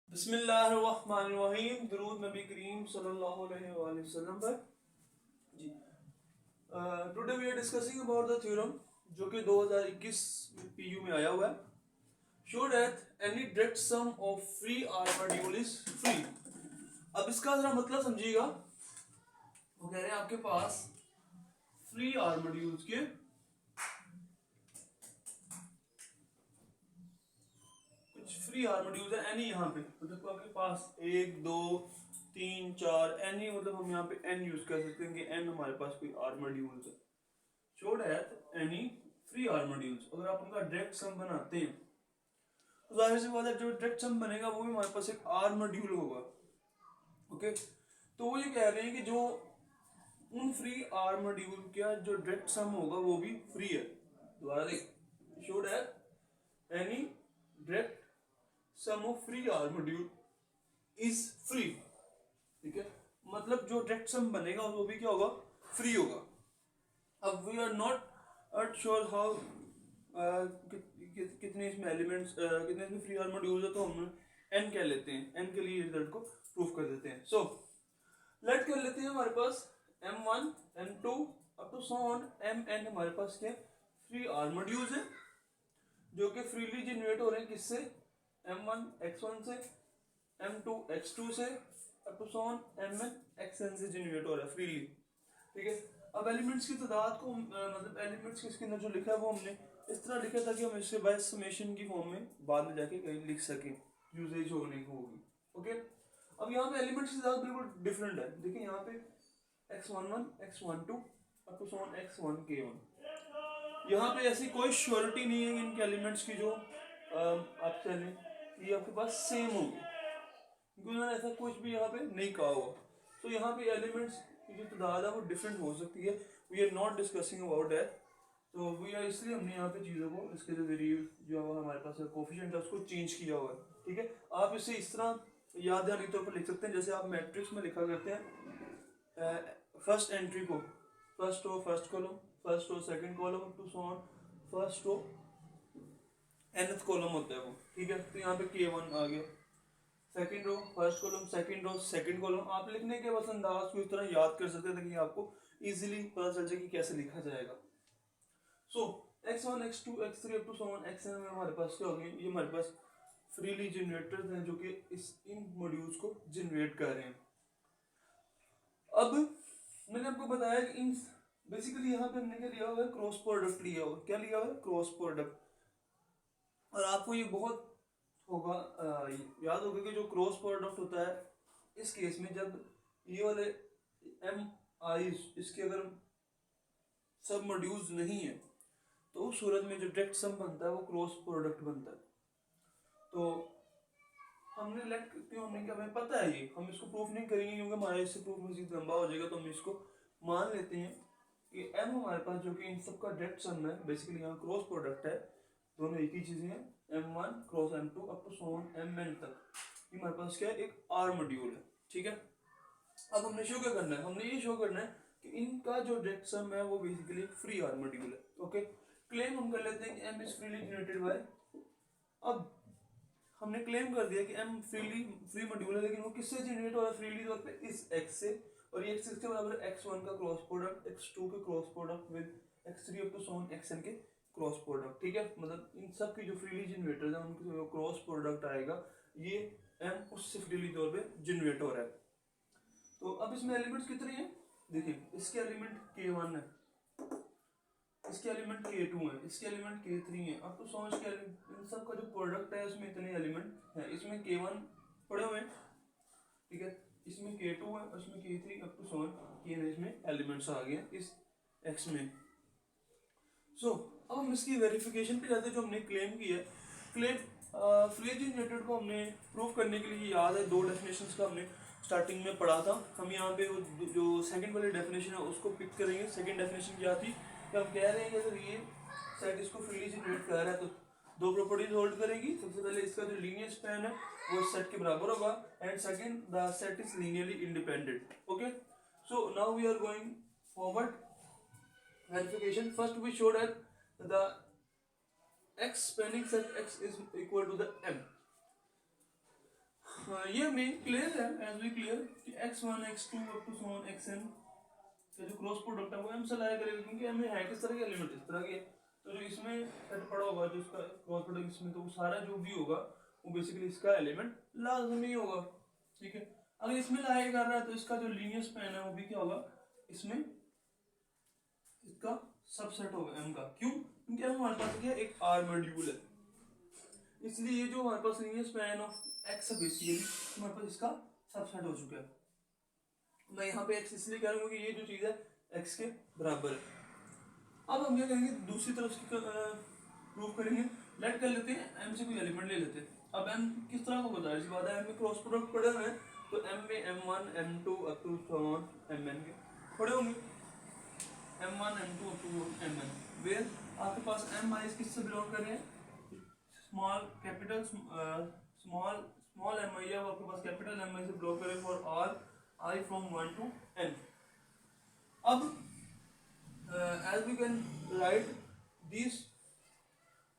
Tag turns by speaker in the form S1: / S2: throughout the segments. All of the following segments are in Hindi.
S1: बिस्मिल्लाहिर्रहमानिर्रहीम। दुरूद नबी करीम सल्लल्लाहु अलैहि वसल्लम पर जी। Today we are discussing about the theorem जो कि 2021 पीयू में आया हुआ है। Show that any direct sum of free R module is free. अब इसका जरा मतलब समझिएगा। वो कह रहे हैं आपके पास फ्री आर मॉड्यूल्स के फ्री आर मॉड्यूल्स है एनी, यहाँ पे मतलब आपके पास 1 2 3 4 एनी, मतलब हम यहाँ पे एन यूज कर सकते हैं कि एन हमारे पास कोई आर मॉड्यूल्स है। Show that any free R modules, अगर आप उनका डायरेक्ट सम बनाते हैं तो जाहिर सी बात है जो डायरेक्ट सम बनेगा वो भी हमारे पास एक आर मॉड्यूल होगा। ओके, तो वो ये कह रहे हैं कि जो उन फ्री आर मॉड्यूल का जो डायरेक्ट सम होगा वो भी फ्री है। दोबारा देख, show that any direct sum of free R module is free. ठीक है, मतलब जो डायरेक्ट सम बनेगा वो भी क्या होगा, फ्री होगा। अब we are not sure how कितने इसमें एलिमेंट्स, कितने इसमें फ्री आर मॉड्यूल्स है, तो हम एन कह लेते हैं, एन के लिए रिजल्ट को प्रूफ कर देते हैं। सो लेट कर लेते हैं हमारे पास m1 m2 up to so on mn हमारे पास क्या फ्री आर मॉड्यूल्स है जो कि फ्रीली जनरेट हो रहे हैं। किससे? m1 x1 से, m2 x2 से, up to so on mn xn से जनरेट हो रहा है फ्रीली। ठीक है, अब एलिमेंट्स की तादाद को मतलब एलिमेंट्स के अंदर जो लिखा है वो हमने इस तरह लिखा था कि हम इसे बाय समेशन की फॉर्म में बाद में जाके कहीं लिख सकें, यूजेज होने को होगी। ओके, अब यहाँ पे एलिमेंट्स की तादाद बिल्कुल डिफरेंट है। देखिए यहाँ पे x11 x12 up to so on x1 k1। यहाँ पे ऐसी कोई श्योरिटी नहीं है कि इनके एलिमेंट्स की जो आप चलें ये आपके पास सेम होंगे, क्योंकि उन्होंने ऐसा कुछ भी यहाँ पे नहीं कहा हुआ। तो यहाँ पे एलिमेंट्स की जो तादाद है वो डिफरेंट हो सकती है। We are not discussing about that. तो वी आर, इसलिए हमने यहाँ पे चीज़ों को इसके जो जो हमारे पास कोफिशिएंट है उसको चेंज किया हुआ है। ठीक है, आप इसे इस तरह याद दहानी तौर पर लिख सकते हैं जैसे आप मैट्रिक्स में लिखा करते हैं फर्स्ट एंट्री को first row first column, first row second column to so on first row nth column होता है वो। ठीक है, तो यहाँ पे k1 आ गया, second row first column, second row second column. आप लिखने के बस अंदाज को इस तरह याद कर सकते हैं ताकि आपको इजीली पता चल जाए कि कैसे लिखा जाएगा। So x1 x2 x3 up to so on xn में हमारे पास क्या हो गया, ये हमारे पास फ्रीली जनरेटर्स हैं जो कि इन मॉड्यूल्स को जनरेट कर रहे हैं। अब मैंने आपको बताया कि इन बेसिकली यहाँ पे हमने क्या लिया हुआ है, क्रॉस प्रोडक्ट लिया हुआ है। क्या लिया हुआ है? Cross product. और आपको ये बहुत होगा याद होगा कि जो क्रॉस प्रोडक्ट होता है इस केस में जब ये वाले एम आई इसके अगर सब मॉड्यूल्स नहीं है तो उस सूरत में जो डायरेक्ट सम बनता है वो क्रॉस प्रोडक्ट बनता है। तो हमने लेट क्यों, हमने क्या, हमें पता है ये, हम इसको प्रूफ नहीं करेंगे क्योंकि हमारा इससे प्रूफ मजीद लंबा हो जाएगा। तो हम इसको मान लेते हैं कि एम हमारे पास जो कि इन सब का डायरेक्ट सम है, बेसिकली यहाँ क्रॉस प्रोडक्ट है, दोनों एक ही चीजें हैं, m1 cross m2 up to so on mn तक। ये हमारे पास क्या है, एक आर मॉड्यूल है। ठीक है, अब हमने शो क्या करना है, हमने ये शो करना है कि इनका जो डायरेक्ट सम है वो बेसिकली फ्री आर मॉड्यूल है। ओके, क्लेम हम कर लेते हैं कि m is freely generated by. अब हमने क्लेम कर दिया कि m फ्री मॉड्यूल है, लेकिन वो किससे जनरेट हो रहा है फ्रीली तौर पे, इस x से। और ये x के बराबर है x1 का क्रॉस प्रोडक्ट, x2 के cross product with x3 up to so on xn के क्रॉस प्रोडक्ट। ठीक है, मतलब इन सब की जो फ्रीली जनरेटर्स है उनका जो क्रॉस प्रोडक्ट आएगा ये m उससे फ्रीली तौर पे जनरेट हो रहा है। तो अब इसमें एलिमेंट्स कितने हैं, देखिए इसके एलिमेंट k1 है, इसके एलिमेंट k2 है, इसके एलिमेंट k3 है। अब तो समझ के इन सब का जो प्रोडक्ट है उसमें इतने एलिमेंट है। इसमें k1 पड़े हुए हैं, ठीक है, इसमें k2 है, उसमें k3 up to so on k इसमें एलिमेंट्स आ गए इस x में। सो अब हम इसकी वेरिफिकेशन पे जाते हैं जो हमने क्लेम की है। क्लेम फ्री जनरेटेड को हमने प्रूव करने के लिए याद है दो डेफिनेशंस का हमने स्टार्टिंग में पढ़ा था। हम यहाँ पे जो सेकंड वाली डेफिनेशन है उसको पिक करेंगे। सेकंड डेफिनेशन क्या थी कि हम कह रहे हैं कि अगर ये सेट इसको फ्रीली जनरेट कर रहा है तो दो प्रॉपर्टीज होल्ड करेगी। सबसे पहले इसका जो लीनियर स्पैन है वो इस सेट के बराबर होगा, and second the set is linearly independent. Okay, so now we are going forward verification. First we showed that the x spanning set x is equal to the m. ये हमें क्लियर है एज वी क्लियर कि x1 x2 up to so on xn का जो क्रॉस प्रोडक्ट है वो m से लाया करेगा, क्योंकि m में है किस तरह के एलिमेंट, इस तरह के। तो जो इसमें सेट पड़ा होगा जो इसका क्रॉस प्रोडक्ट इसमें, तो वो सारा जो भी होगा वो बेसिकली इसका एलिमेंट लाजमी होगा, ठीक है। अगर इसमें लाया कर रहा है तो इसका जो लीनियर स्पैन है वो भी क्या होगा, इसमें इसका सबसेट होगा m का। क्यों? क्योंकि m हमारे पास क्या एक r मॉड्यूल है, इसलिए ये जो हमारे पास लीनियर स्पैन ऑफ x है बेसिकली हमारे पास इसका सबसेट हो चुका है। मैं यहाँ पे x इसलिए कह रहा हूँ कि ये जो चीज़ है x के बराबर है। अब हम क्या करेंगे, दूसरी तरफ इसकी प्रूव करेंगे। लेट कर लेते हैं m से कोई एलिमेंट ले लेते हैं। अब m किस तरह को बता रही बात है, m में क्रॉस प्रोडक्ट पड़े हुए हैं, तो m में m1 m2 up to mn के पड़े होंगे, m1 m2 up to mn, where आपके पास m i किससे बिलोंग कर रहे हैं, small capital small small M I है, वो आपके पास कैपिटल एम आई से बिलोंग करे for all i from 1 to n। अब as we can write this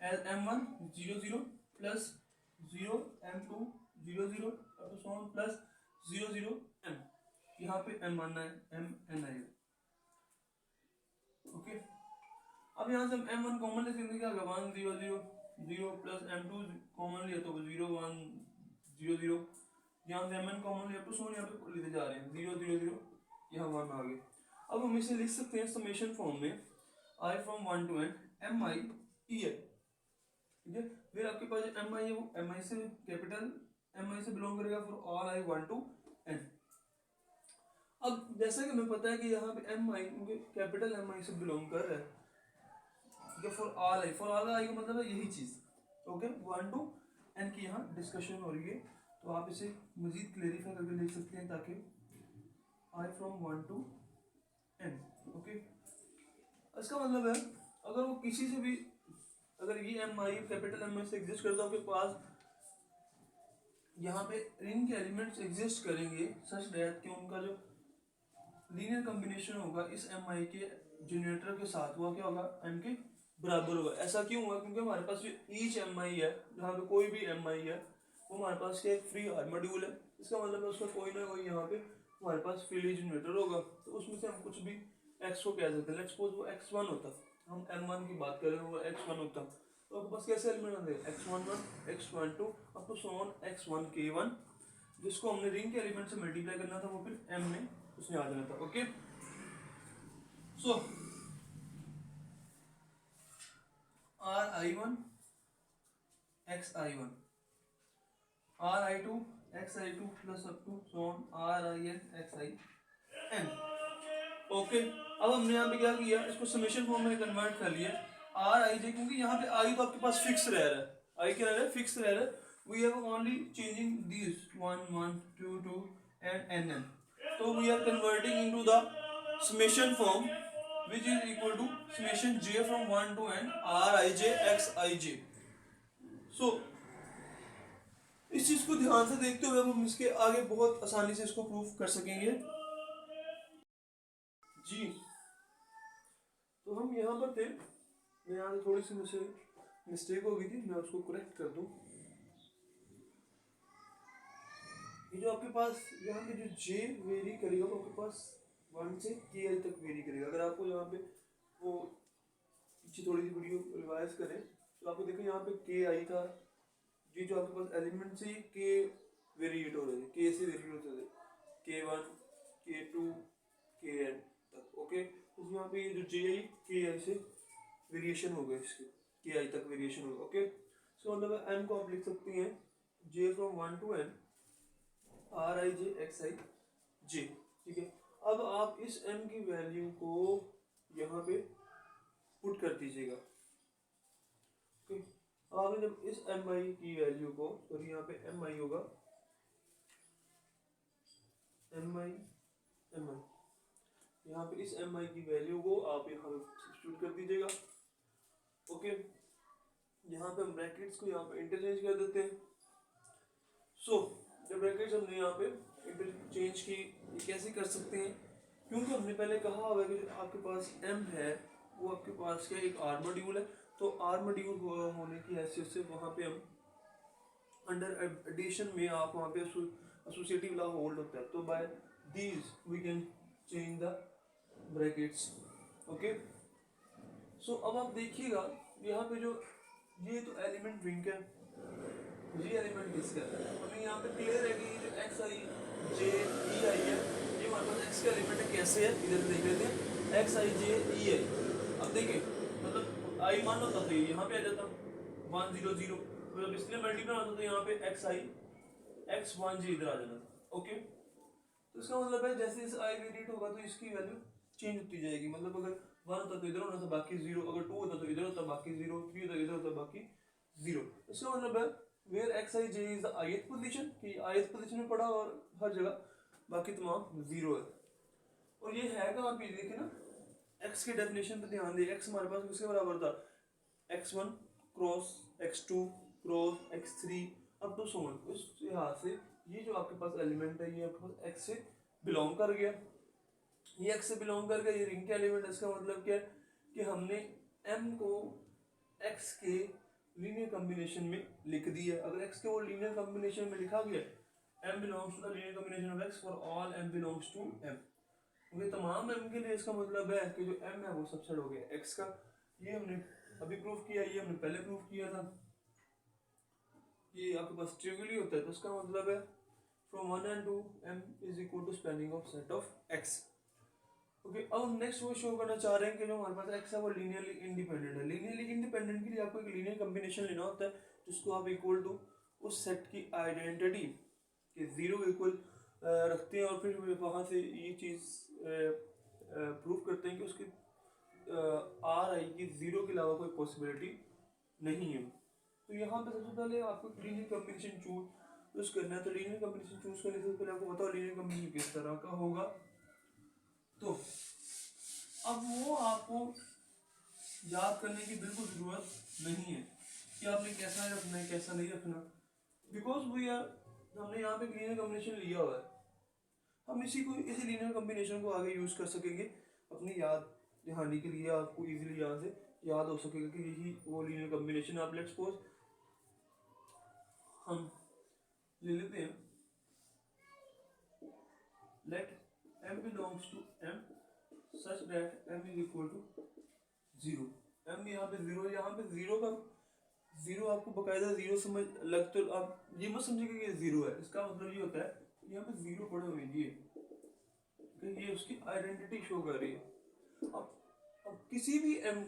S1: as m1 0 0 plus 0 m2 0 0 up to so on plus 0 0 m, यहाँ पे m आना है, m n आएगा, ओके। अब यहाँ से हम m1 कॉमन ले सकते क्या होगा, 1 0 0 0 प्लस m2 कॉमन लिया तो 0 1 0 0, यहाँ से mn कॉमन लिया तो यहाँ पे लेते जा रहे हैं 0 0 0, यहाँ 1 आ गया। अब हम इसे लिख सकते हैं समेशन फॉर्म में i from 1 to n m i e है, ठीक है। फिर आपके पास m i है वो m i से कैपिटल m i से बिलोंग करेगा for all i 1 to n। अब जैसा कि हमें पता है कि यहाँ पे m i क्योंकि कैपिटल m i से बिलोंग कर रहा है, ठीक है, फॉर ऑल i का मतलब है यही चीज, ओके। 1 टू n की यहाँ डिस्कशन हो रही है, तो आप इसे मजीद क्लेरिफाई करके लिख सकते हैं ताकि i from 1 to n, okay. इसका मतलब है अगर वो किसी से भी, अगर ये एम आई कैपिटल एम आई से एग्जिस्ट करता है, आपके पास यहाँ पे रिंग के एलिमेंट्स एग्जिस्ट करेंगे सच दैट कि उनका जो लीनियर कॉम्बिनेशन होगा इस एम आई के जनरेटर के साथ हुआ क्या होगा, m के बराबर होगा। ऐसा क्यों हुआ, क्योंकि हमारे पास जो ईच एम आई है, जहाँ पे कोई भी एम आई है, वो हमारे पास क्या एक फ्री आर मॉड्यूल है। इसका मतलब है उसका कोई ना कोई यहाँ पे हमारे पास फ्री जनरेटर होगा, तो उसमें से हम कुछ भी x को कह सकते हैं। लेट्स सपोज वो x1 होता, हम m1 की बात कर रहे हैं, वो x1 होता, तो आपके पास कैसे एलिमेंट आते हैं, x11 x12 up to so on x1 k1, जिसको हमने रिंग के एलिमेंट से मल्टीप्लाई करना था, वो फिर m में उसमें आ जाना था, okay. So ri1 xi1 ri2 xi2 plus up to so on rin xin, okay. अब हमने यहाँ पे क्या किया, इसको समेशन फॉर्म में कन्वर्ट कर लिया आर आई जे, क्योंकि यहाँ पे आई तो आपके पास फिक्स रह रहा है, आई क्या रह रहा है, फिक्स रह रहा है। We have only changing this 1 1 2 2 and N N, तो we are converting into the summation form which is equal to summation J from 1 to N R I J X I J. So इस चीज को ध्यान से देखते हुए हम इसके आगे बहुत आसानी से इसको प्रूफ कर सकेंगे जी। तो हम यहाँ पर थे, मैं यहाँ थोड़ी सी मुझसे मिस्टेक हो गई थी, मैं उसको करेक्ट कर दूँ। ये जो आपके पास यहाँ पे जो j वेरी करेगा वो आपके पास 1 से k i तक वेरी करेगा। अगर आपको यहाँ पे वो पीछे थोड़ी सी वीडियो रिवाइज करें तो आपको देखो यहाँ पे k i था, ये जो आपके पास एलिमेंट से k वेरिएट हो रहे थे, k से वेरिएट होते थे, k1 k2 kn तक, ओके। तो यहाँ पे ये जो जे आई के आई से वेरिएशन हो गया, इसके के आई तक वेरिएशन होगा, ओके। सो मतलब एम को आप लिख सकते हैं J from 1 to N R I J X I J, ठीक है। अब आप इस एम की वैल्यू को यहाँ पे पुट कर दीजिएगा, ओके। आपने जब इस एम आई की वैल्यू को, तो यहाँ पे एम आई होगा एम आई एम आई, यहाँ पे इस एम आई की वैल्यू को आप यहाँ पे सब्स्टिट्यूट कर दीजिएगा, ओके। यहाँ पे हम ब्रैकेट्स को यहाँ पे इंटरचेंज कर देते हैं। सो जब ब्रैकेट्स हमने यहाँ पे इंटरचेंज की, कैसे कर सकते हैं, क्योंकि हमने पहले कहा हुआ है कि आपके पास m है वो आपके पास क्या एक आर मॉड्यूल है, तो आर मॉड्यूल होने की हैसियत से वहाँ पे हम अंडर एडिशन में आप वहाँ पे एसोसिएटिव लॉ होल्ड होता है, तो by these we can change the brackets. Okay, so अब आप देखिएगा यहाँ पे जो ये तो एलिमेंट रिंग है, ये एलिमेंट किसका है, हमें यहाँ पे क्लियर है कि ये जो एक्स आई जे ई आई है ये हमारे पास एक्स का एलिमेंट है। कैसे है इधर देख लेते हैं, एक्स आई जे ई आई। अब देखिए मतलब आई मान होता तो यहाँ पे आ जाता 100, मतलब इसलिए मल्टीप्लाई होता तो यहाँ पे एक्स आई एक्स वन जे इधर आ जाता। ओके, तो इसका मतलब है जैसे इस आई वेरिएट होगा तो इसकी वैल्यू चेंज होती जाएगी। मतलब अगर वन होता तो इधर होना था बाकी जीरो, अगर टू होता तो इधर होता बाकी जीरो, थ्री होता इधर होता बाकी जीरो। इसका मतलब है where x I j is the ith position, कि ith पोजीशन में पड़ा और हर जगह बाकी तमाम जीरो है। और ये है कहाँ पे देखिए ना, एक्स के डेफिनेशन पे ध्यान दिए, एक्स हमारे पास किसके बराबर था, x1 cross x2 cross x3 अब तो सोन। उस लिहाज से ये जो आपके पास एलिमेंट है ये आपके पास x से बिलोंग कर गया, ये x से बिलोंग कर गया, ये रिंग के एलिमेंट। इसका मतलब क्या है कि हमने m को x के लीनियर कॉम्बिनेशन में लिख दिया। अगर x के वो लीनियर कॉम्बिनेशन में लिखा गया m belongs to the linear combination of x for all m belongs to m, क्योंकि तमाम m के लिए इसका मतलब है कि जो m है वो सबसेट हो गया x का। ये हमने अभी प्रूफ किया, ये हमने पहले प्रूफ किया था। ये आपके पास ट्रिवियली होता है, तो इसका मतलब है फ्रॉम 1 and 2 m is equal to spanning of set of x। Okay, अब हम नेक्स्ट वो शो करना चाह रहे हैं कि जो हमारे पास x है वो लीनियरली इंडिपेंडेंट है। लीनियरली इंडिपेंडेंट के लिए आपको एक लीनियर कॉम्बिनेशन लेना होता है जिसको आप इक्वल टू उस सेट की आइडेंटिटी के जीरो इक्वल रखते हैं, और फिर वहाँ से ये चीज़ प्रूव करते हैं कि उसकी आर आई की जीरो के अलावा कोई पॉसिबिलिटी नहीं है। तो यहाँ पे सबसे पहले आपको लीनियर कॉम्बिनेशन चूज करना है। तो लीनियर कॉम्बिनेशन चूज करने से पहले आपको बताओ लीनियर कॉम्बिनेशन किस तरह का होगा। तो अब वो आपको याद करने की बिल्कुल जरूरत नहीं है कि आपने कैसा रखना है कैसा नहीं रखना, बिकॉज वी आर हमने यहाँ पे लीनियर कॉम्बिनेशन लिया हुआ है, हम इसी लीनियर कॉम्बिनेशन को आगे यूज कर सकेंगे अपनी याद दहानी के लिए। आपको इजीली यहाँ से याद हो सकेगा कि यही वो लीनियर कॉम्बिनेशन। आप लेट्स सपोज हम ले लेते हैं let m belongs to m such that m is equal to zero. m यहाँ पे जीरो, यहाँ पे जीरो का जीरो आपको बकायदा जीरो समझ लग, तो आप ये मत समझिए कि ये जीरो है। इसका मतलब ये होता है यहाँ पे जीरो पड़े हुए हैं, ये उसकी आइडेंटिटी शो कर रही है। अब किसी भी m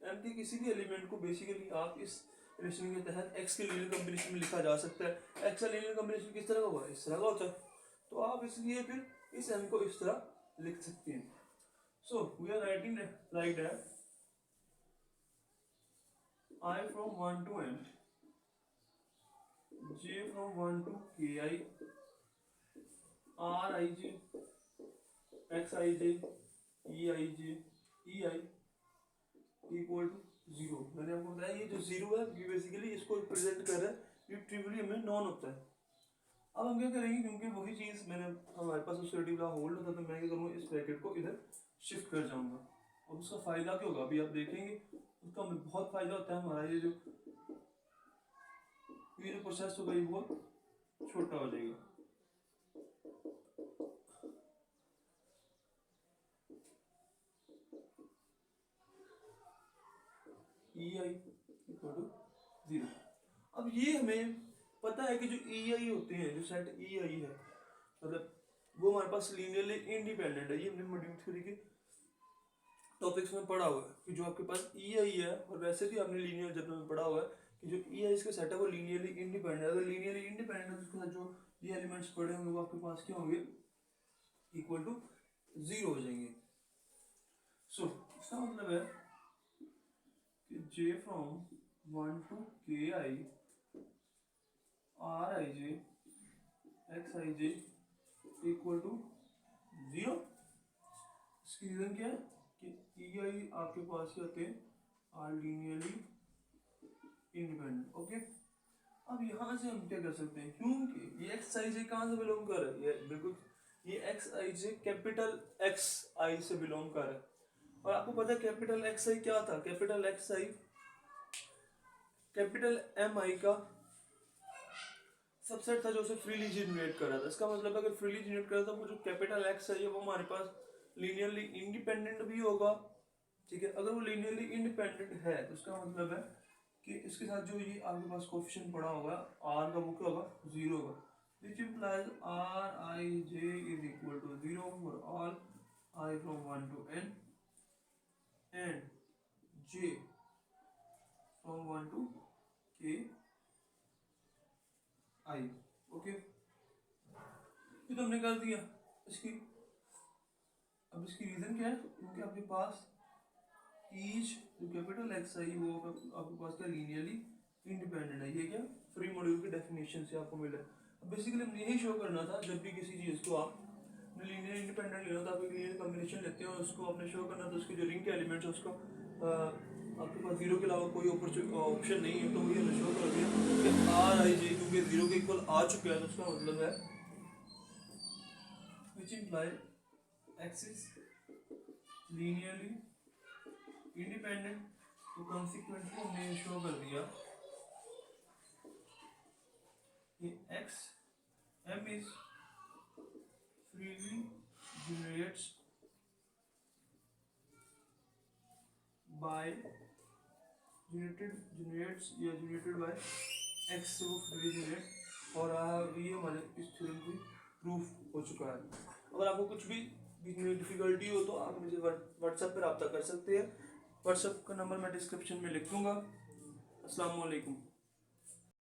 S1: के किसी भी एलिमेंट को बेसिकली आप इस रिलेशन के तहत x के लीनियर कॉम्बिनेशन में लिखा जा सकता है। x का लीनियर कॉम्बिनेशन किस तरह का होगा, इस तरह का होता है, तो आप इसलिए फिर इस m को इस तरह लिख सकते हैं। So we are writing like that I from 1 to m, j from 1 to ki, r I j, x I j, e I j, e I equal to zero. मैंने आपको बताया ये जो जीरो है ये बेसिकली इसको रिप्रेजेंट कर रहा है, ये ट्रिवियली में नॉन होता है। अब हम क्या करेंगे, क्योंकि वही चीज़ मैंने हमारे पास एसोसिएटिव लॉ होल्ड होता, तो मैं क्या करूँगा इस ब्रैकेट को इधर शिफ्ट कर जाऊँगा। अब उसका फ़ायदा क्या होगा अभी आप देखेंगे, उसका बहुत फ़ायदा होता है। हमारा ये जो प्रोसेस होगा ये बहुत छोटा हो जाएगा। ई आई इक्वल टू जीरो। अब ये हमें पता है कि जो ई आई होते हैं, जो सेट ई आई है, मतलब वो हमारे पास लीनियरली इंडिपेंडेंट है। ये हमने मॉड्यूल 3 के टॉपिक्स में पढ़ा हुआ है कि जो आपके पास ई आई है, और वैसे भी आपने लीनियर जब में पढ़ा हुआ है कि जो ई आई का सेट है वो लीनियरली इंडिपेंडेंट है। अगर लीनियरली इंडिपेंडेंट है तो उसके साथ जो ये एलिमेंट्स पड़े होंगे वो आपके पास क्या होंगे, इक्वल टू जीरो हो जाएंगे। सो इसका मतलब है कि j from 1 to ki r I j x I j equal to zero. इसकी रीजन क्या है कि ई आई आपके पास क्या होते हैं, आर लीनियरली इंडिपेंडेंट। ओके, अब यहाँ से हम क्या कर सकते हैं, क्योंकि ये एक्स आई जे कहाँ से बिलोंग कर रहा है, ये बिल्कुल ये एक्स आई जे कैपिटल एक्स आई से बिलोंग कर रहा है। और आपको पता है कैपिटल एक्स आई क्या था, capital X I capital M I का सबसेट था जो उसे फ्रीली जनरेट कर रहा था। इसका मतलब अगर फ्रीली जनरेट कर रहा था वो जो कैपिटल एक्स है ये वो हमारे पास लीनियरली इंडिपेंडेंट भी होगा, ठीक है। अगर वो लीनियरली इंडिपेंडेंट है तो इसका मतलब है कि इसके साथ जो ये आपके पास कोफिशिएंट पड़ा होगा आर का वो क्या होगा, जीरो होगा, which implies r I j is equal to zero for all i from 1 to n and j from 1 to k i। ओके, ये तो हमने कर दिया इसकी। अब इसकी रीजन क्या है, क्योंकि आपके पास ईच जो कैपिटल एक्स आई वो आपके पास क्या लीनियरली इंडिपेंडेंट है। ये क्या फ्री मॉड्यूल की डेफिनेशन से आपको मिला। अब बेसिकली हमने यही शो करना था, जब भी किसी चीज़ को आप लीनियर इंडिपेंडेंट लेना था, आप एक लीनियर कॉम्बिनेशन लेते हो उसको आपने शो करना था उसके जो रिंग के एलिमेंट्स है उसको आपके पास जीरो के अलावा कोई ऑप्शन नहीं है, तो वही हमने शो कर दिया कि आर आई जे क्योंकि जीरो के इक्वल आ चुका है, तो उसका मतलब है which imply X is linearly independent. तो कॉन्सिक्वेंटली हमने ये शो कर दिया कि X M is freely generates by generated by X से वो फ्रीली जनरेट, और ये हमारे इस थ्योरम की प्रूफ हो चुका है। अगर आपको कुछ भी डिफिकल्टी हो तो आप मुझे व्हाट्सएप पर रब्ता कर सकते हैं। व्हाट्सएप का नंबर मैं डिस्क्रिप्शन में लिख दूंगा। अस्सलाम वालेकुम।